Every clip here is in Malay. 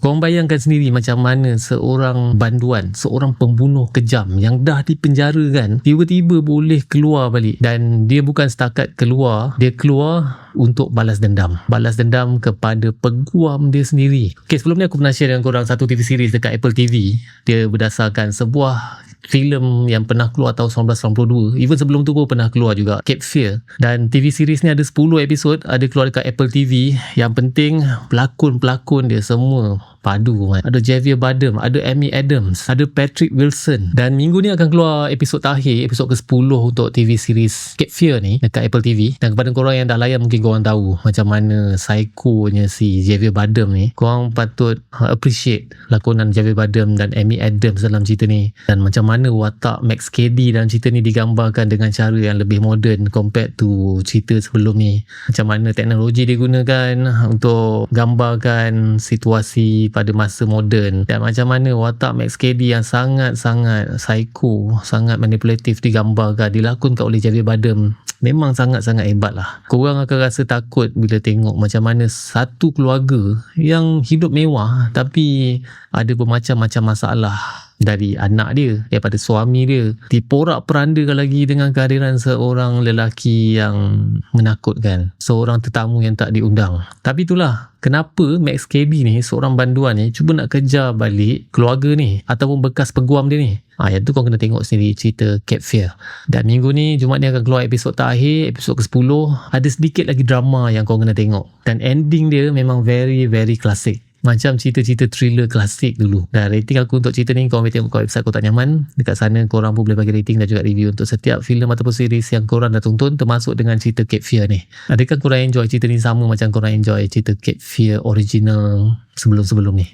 Korang bayangkan sendiri macam mana seorang banduan, seorang pembunuh kejam yang dah dipenjara kan, tiba-tiba boleh keluar balik. Dan dia bukan setakat keluar, dia keluar untuk balas dendam. Balas dendam kepada peguam dia sendiri. Okay, sebelum ni aku pernah share dengan korang satu TV series dekat Apple TV. Dia berdasarkan sebuah filem yang pernah keluar tahun 1992. Even sebelum tu pun pernah keluar juga, Cape Fear. Dan TV series ni ada 10 episod, ada keluar dekat Apple TV. Yang penting pelakon-pelakon dia semua padu. Ada Javier Bardem, ada Amy Adams, ada Patrick Wilson. Dan minggu ni akan keluar episod terakhir, episod ke-10 untuk TV series Cape Fear ni dekat Apple TV. Dan kepada korang yang dah layan, mungkin korang tahu macam mana psycho-nya si Javier Bardem ni. Korang patut appreciate lakonan Javier Bardem dan Amy Adams dalam cerita ni. Dan macam mana watak Max Cady dalam cerita ni digambarkan dengan cara yang lebih moden compared to cerita sebelum ni. Macam mana teknologi digunakan untuk gambarkan situasi pada masa moden, dan macam mana watak Max Cady yang sangat-sangat psycho, sangat manipulatif digambarkan, dilakonkan oleh Javier Bardem. Memang sangat-sangat hebat lah. Korang akan rasa takut bila tengok macam mana satu keluarga yang hidup mewah tapi ada bermacam-macam masalah. Dari anak dia, daripada suami dia, diporak-perandakan lagi dengan kehadiran seorang lelaki yang menakutkan, seorang tetamu yang tak diundang. Tapi itulah kenapa Max Cady ni, seorang banduan ni, cuba nak kejar balik keluarga ni ataupun bekas peguam dia ni. Yang tu kau kena tengok sendiri cerita Cape Fear. Dan minggu ni, Jumaat ni akan keluar episod terakhir, episod ke-10. Ada sedikit lagi drama yang kau kena tengok. Dan ending dia memang very very klasik, macam cerita-cerita thriller klasik dulu. Dan rating aku untuk cerita ni, korang boleh tengok kat website Kotak Nyaman. Dekat sana korang pun boleh bagi rating dan juga review untuk setiap filem ataupun series yang korang dah tonton, termasuk dengan cerita Cape Fear ni. Adakah korang enjoy cerita ni sama macam korang enjoy cerita Cape Fear original sebelum-sebelum ni?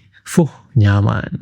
Nyaman.